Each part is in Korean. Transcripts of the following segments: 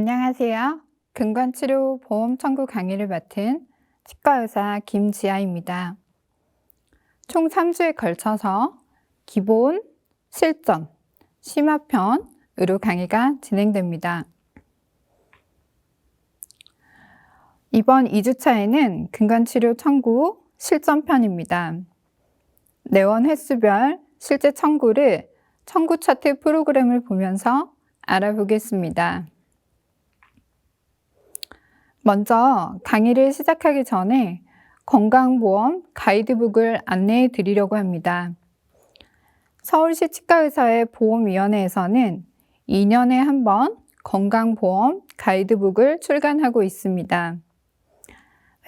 안녕하세요. 근관치료 보험 청구 강의를 맡은 치과의사 김지아입니다. 총 3주에 걸쳐서 기본, 실전, 심화편으로 강의가 진행됩니다. 이번 2주차에는 근관치료 청구 실전편입니다. 내원 횟수별 실제 청구를 청구 차트 프로그램을 보면서 알아보겠습니다. 먼저 강의를 시작하기 전에 건강보험 가이드북을 안내해 드리려고 합니다. 서울시 치과의사회 보험위원회에서는 2년에 한 번 건강보험 가이드북을 출간하고 있습니다.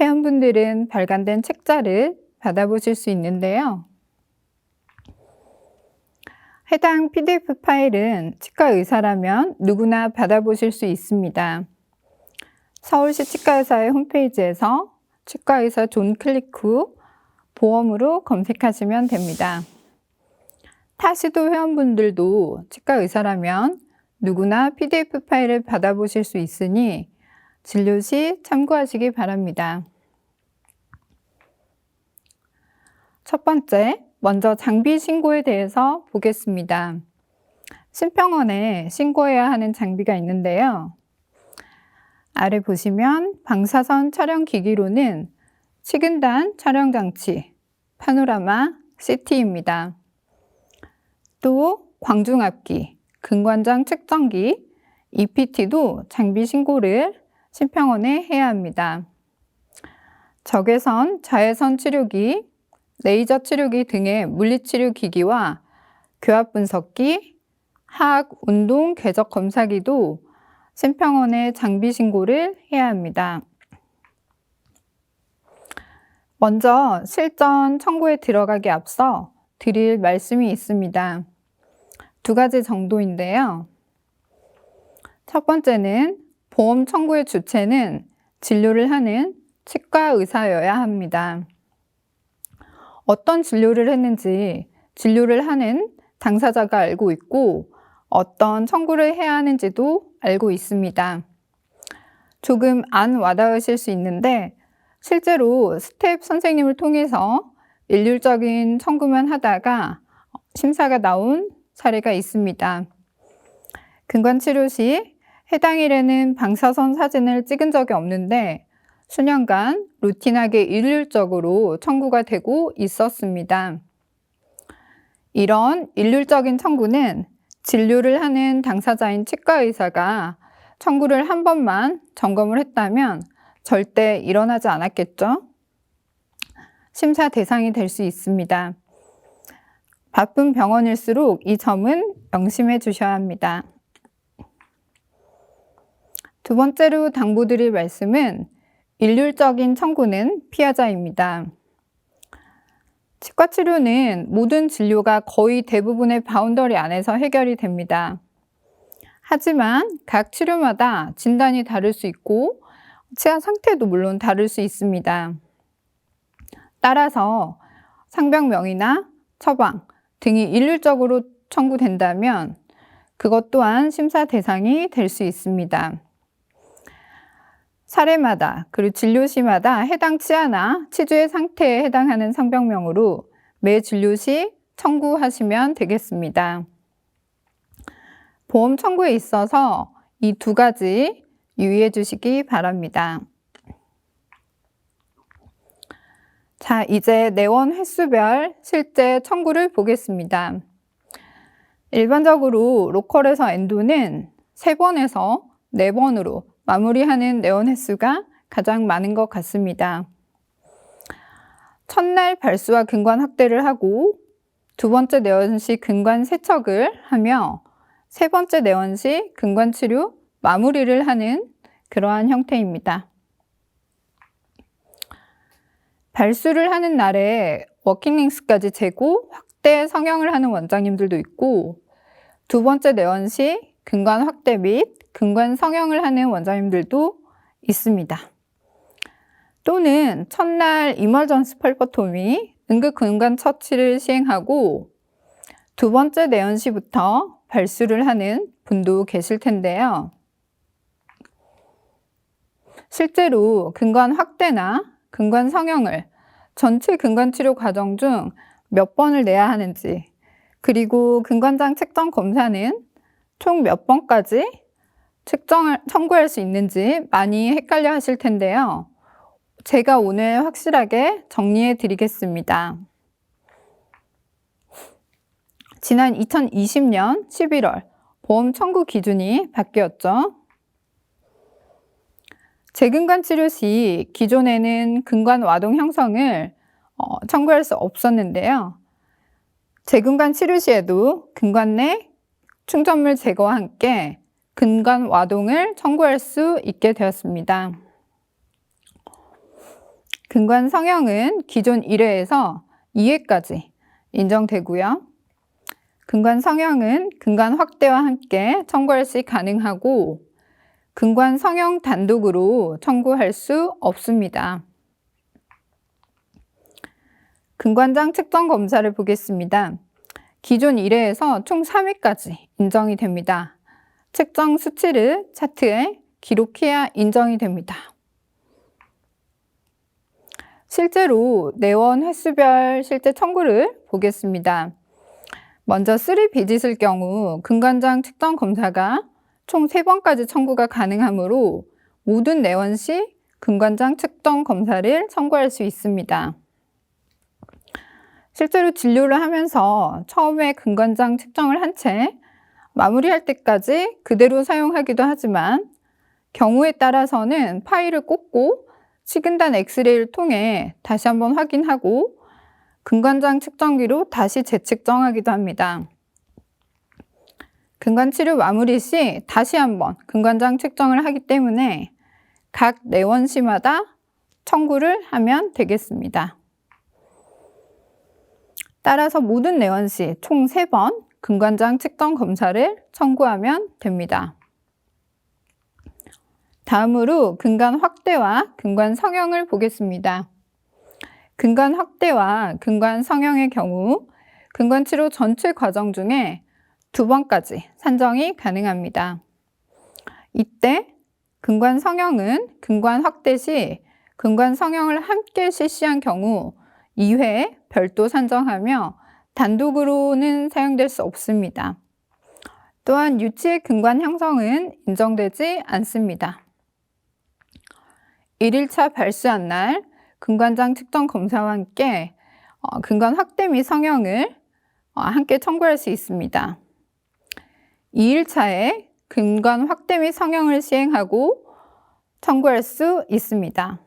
회원분들은 발간된 책자를 받아보실 수 있는데요. 해당 PDF 파일은 치과의사라면 누구나 받아보실 수 있습니다. 서울시 치과의사회 홈페이지에서 치과의사 존 클릭 후 보험으로 검색하시면 됩니다. 타시도 회원분들도 치과의사라면 누구나 PDF 파일을 받아보실 수 있으니 진료 시 참고하시기 바랍니다. 첫 번째, 먼저 장비 신고에 대해서 보겠습니다. 신평원에 신고해야 하는 장비가 있는데요. 아래 보시면 방사선 촬영 기기로는 치근단 촬영 장치, 파노라마 CT입니다. 또 광중압기, 근관장 측정기, EPT도 장비 신고를 신평원에 해야 합니다. 적외선, 자외선 치료기, 레이저 치료기 등의 물리치료 기기와 교합 분석기, 하악 운동 궤적 검사기도 신평원에 장비 신고를 해야 합니다. 먼저 실전 청구에 들어가기 앞서 드릴 말씀이 있습니다. 두 가지 정도인데요. 첫 번째는 보험 청구의 주체는 진료를 하는 치과 의사여야 합니다. 어떤 진료를 했는지 진료를 하는 당사자가 알고 있고 어떤 청구를 해야 하는지도 알고 있습니다. 조금 안 와닿으실 수 있는데 실제로 스텝 선생님을 통해서 일률적인 청구만 하다가 심사가 나온 사례가 있습니다. 근관치료 시 해당 일에는 방사선 사진을 찍은 적이 없는데 수년간 루틴하게 일률적으로 청구가 되고 있었습니다. 이런 일률적인 청구는 진료를 하는 당사자인 치과의사가 청구를 한 번만 점검을 했다면 절대 일어나지 않았겠죠? 심사 대상이 될 수 있습니다. 바쁜 병원일수록 이 점은 명심해 주셔야 합니다. 두 번째로 당부드릴 말씀은 일률적인 청구는 피하자입니다. 치과 치료는 모든 진료가 거의 대부분의 바운더리 안에서 해결이 됩니다. 하지만 각 치료마다 진단이 다를 수 있고 치아 상태도 물론 다를 수 있습니다. 따라서 상병명의나 처방 등이 일률적으로 청구된다면 그것 또한 심사 대상이 될 수 있습니다. 사례마다 그리고 진료시마다 해당 치아나 치주의 상태에 해당하는 상병명으로 매 진료시 청구하시면 되겠습니다. 보험 청구에 있어서 이 두 가지 유의해 주시기 바랍니다. 자, 이제 내원 횟수별 실제 청구를 보겠습니다. 일반적으로 로컬에서 엔도는 3번에서 4번으로 마무리하는 내원 횟수가 가장 많은 것 같습니다. 첫날 발수와 근관 확대를 하고 두 번째 내원 시 근관 세척을 하며 세 번째 내원 시 근관 치료 마무리를 하는 그러한 형태입니다. 발수를 하는 날에 워킹링스까지 재고 확대 성형을 하는 원장님들도 있고 두 번째 내원 시 근관 확대 및 근관 성형을 하는 원장님들도 있습니다. 또는 첫날 이머전스 펄퍼토미 응급 근관 처치를 시행하고 두 번째 내원 시부터 발수를 하는 분도 계실 텐데요. 실제로 근관 확대나 근관 성형을 전체 근관 치료 과정 중 몇 번을 내야 하는지, 그리고 근관장 측정 검사는 총 몇 번까지 청구할 수 있는지 많이 헷갈려 하실 텐데요. 제가 오늘 확실하게 정리해 드리겠습니다. 지난 2020년 11월 보험 청구 기준이 바뀌었죠. 재근관 치료 시 기존에는 근관 와동 형성을 청구할 수 없었는데요. 재근관 치료 시에도 근관 내 충전물 제거와 함께 근관 와동을 청구할 수 있게 되었습니다. 근관 성형은 기존 1회에서 2회까지 인정되고요. 근관 성형은 근관 확대와 함께 청구할 수 가능하고 근관 성형 단독으로 청구할 수 없습니다. 근관장 측정 검사를 보겠습니다. 기존 1회에서 총 3회까지 인정이 됩니다. 측정 수치를 차트에 기록해야 인정이 됩니다. 실제로 내원 횟수별 실제 청구를 보겠습니다. 먼저 3비짓일 경우 근관장 측정 검사가 총 3번까지 청구가 가능하므로 모든 내원 시 근관장 측정 검사를 청구할 수 있습니다. 실제로 진료를 하면서 처음에 근관장 측정을 한 채 마무리할 때까지 그대로 사용하기도 하지만 경우에 따라서는 파일을 꽂고 식은단 엑스레이를 통해 다시 한번 확인하고 근관장 측정기로 다시 재측정하기도 합니다. 근관 치료 마무리 시 다시 한번 근관장 측정을 하기 때문에 각 내원시마다 청구를 하면 되겠습니다. 따라서 모든 내원시 총 3번 근관장 측정 검사를 청구하면 됩니다. 다음으로 근관 확대와 근관 성형을 보겠습니다. 근관 확대와 근관 성형의 경우 근관 치료 전체 과정 중에 2번까지 산정이 가능합니다. 이때 근관 성형은 근관 확대 시 근관 성형을 함께 실시한 경우 2회 별도 산정하며 단독으로는 사용될 수 없습니다. 또한 유치의 근관 형성은 인정되지 않습니다. 1일차 발수한 날 근관장 측정 검사와 함께 근관 확대 및 성형을 함께 청구할 수 있습니다. 2일차에 근관 확대 및 성형을 시행하고 청구할 수 있습니다.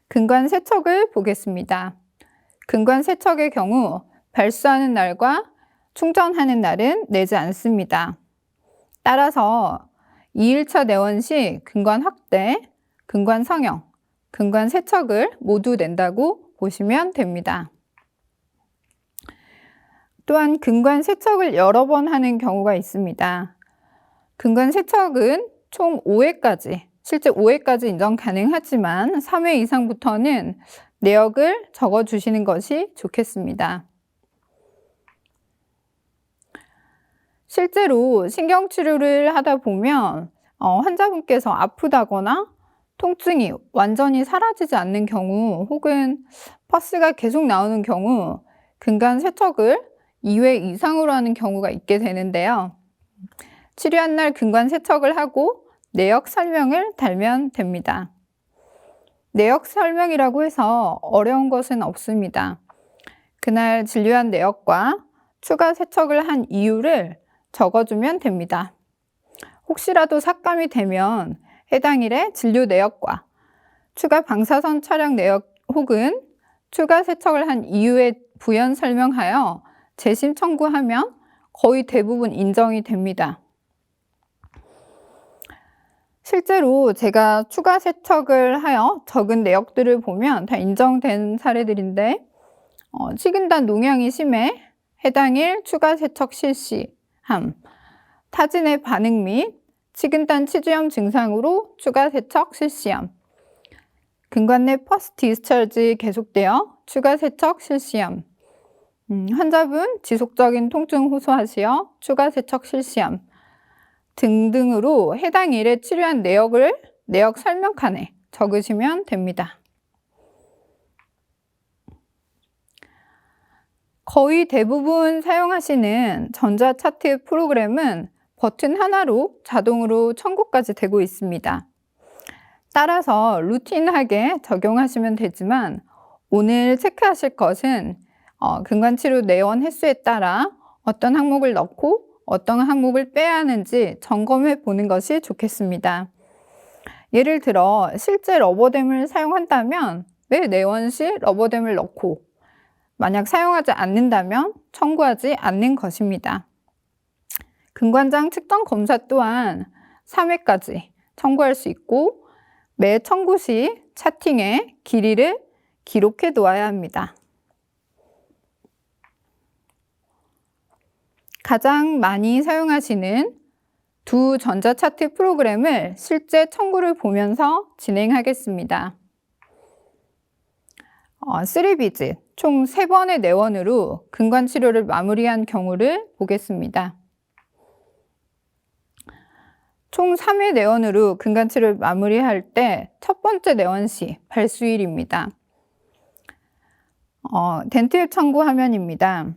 근관 세척을 보겠습니다. 근관 세척의 경우 발수하는 날과 충전하는 날은 내지 않습니다. 따라서 2일차 내원 시 근관 확대, 근관 성형, 근관 세척을 모두 낸다고 보시면 됩니다. 또한 근관 세척을 여러 번 하는 경우가 있습니다. 근관 세척은 총 5회까지, 실제 5회까지 인정 가능하지만 3회 이상부터는 내역을 적어주시는 것이 좋겠습니다. 실제로 신경치료를 하다 보면 환자분께서 아프다거나 통증이 완전히 사라지지 않는 경우 혹은 퍼스가 계속 나오는 경우 근관 세척을 2회 이상으로 하는 경우가 있게 되는데요. 치료한 날 근관 세척을 하고 내역 설명을 달면 됩니다. 내역 설명이라고 해서 어려운 것은 없습니다. 그날 진료한 내역과 추가 세척을 한 이유를 적어주면 됩니다. 혹시라도 삭감이 되면 해당 일의 진료 내역과 추가 방사선 촬영 내역 혹은 추가 세척을 한 이유에 부연 설명하여 재심 청구하면 거의 대부분 인정이 됩니다. 실제로 제가 추가 세척을 하여 적은 내역들을 보면 다 인정된 사례들인데 식은단 농양이 심해 해당 일 추가 세척 실시함, 타진의 반응 및 식은단 치주염 증상으로 추가 세척 실시함, 근관 내 퍼스 디스처지 계속되어 추가 세척 실시함, 환자분 지속적인 통증 호소하시어 추가 세척 실시함 등등으로 해당 일에 치료한 내역을 내역 설명칸에 적으시면 됩니다. 거의 대부분 사용하시는 전자차트 프로그램은 버튼 하나로 자동으로 청구까지 되고 있습니다. 따라서 루틴하게 적용하시면 되지만 오늘 체크하실 것은 근관치료 내원 횟수에 따라 어떤 항목을 넣고 어떤 항목을 빼야 하는지 점검해 보는 것이 좋겠습니다. 예를 들어 실제 러버댐을 사용한다면 왜 내원 시 러버댐을 넣고 만약 사용하지 않는다면 청구하지 않는 것입니다. 근관장 측정 검사 또한 3회까지 청구할 수 있고 매 청구 시 차팅에 길이를 기록해 놓아야 합니다. 가장 많이 사용하시는 두 전자차트 프로그램을 실제 청구를 보면서 진행하겠습니다. 3비즈, 총 3번의 내원으로 근관치료를 마무리한 경우를 보겠습니다. 총 3회 내원으로 근관치료를 마무리할 때 첫 번째 내원 시 발수일입니다. 덴트앱 청구 화면입니다.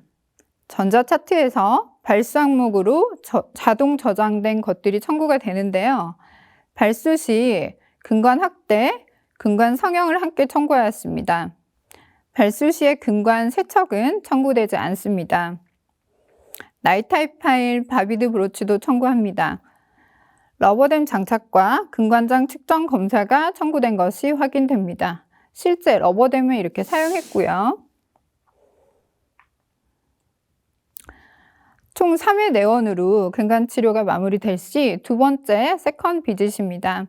전자차트에서 발수 항목으로 자동 저장된 것들이 청구가 되는데요. 발수 시 근관 확대, 근관 성형을 함께 청구하였습니다. 발수 시의 근관 세척은 청구되지 않습니다. 나이타입 파일 바비드 브로치도 청구합니다. 러버댐 장착과 근관장 측정 검사가 청구된 것이 확인됩니다. 실제 러버댐을 이렇게 사용했고요. 총 3회 내원으로 근관치료가 마무리될 시 두 번째 세컨 비짓입니다.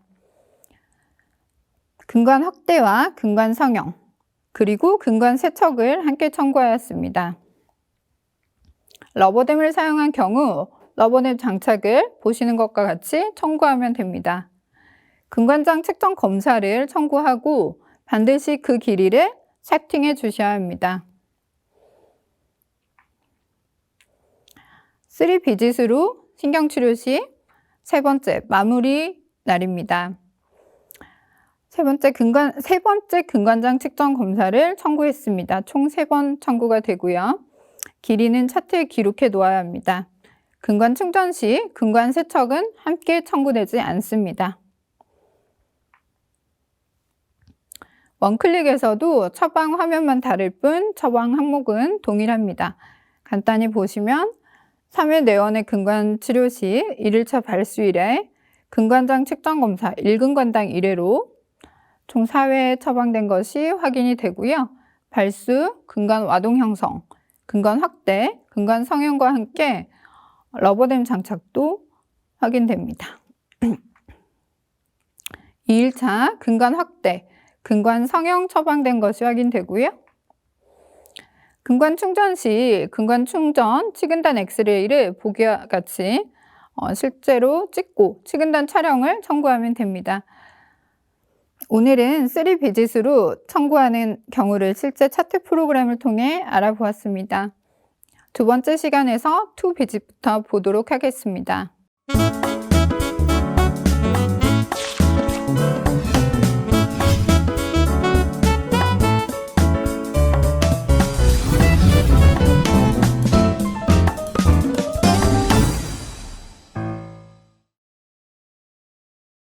근관 확대와 근관 성형, 그리고 근관 세척을 함께 청구하였습니다. 러버댐을 사용한 경우 러버댐 장착을 보시는 것과 같이 청구하면 됩니다. 근관장 측정 검사를 청구하고 반드시 그 길이를 세팅해 주셔야 합니다. 3비짓으로 신경치료 시 세 번째 마무리 날입니다. 세 번째 근관장 측정 검사를 청구했습니다. 총 3번 청구가 되고요. 길이는 차트에 기록해 놓아야 합니다. 근관 충전 시 근관 세척은 함께 청구되지 않습니다. 원클릭에서도 처방 화면만 다를 뿐 처방 항목은 동일합니다. 간단히 보시면 3회 내원의 근관 치료 시 1일차 발수일에 근관장 측정 검사 1근관당 1회로 총 4회 처방된 것이 확인이 되고요. 발수, 근관 와동 형성, 근관 확대, 근관 성형과 함께 러버댐 장착도 확인됩니다. 2일차 근관 확대, 근관 성형 처방된 것이 확인되고요. 근관 충전 시 근관 충전 치근단 엑스레이를 보기와 같이 실제로 찍고 치근단 촬영을 청구하면 됩니다. 오늘은 3비짓으로 청구하는 경우를 실제 차트 프로그램을 통해 알아보았습니다. 두 번째 시간에서 2비짓부터 보도록 하겠습니다.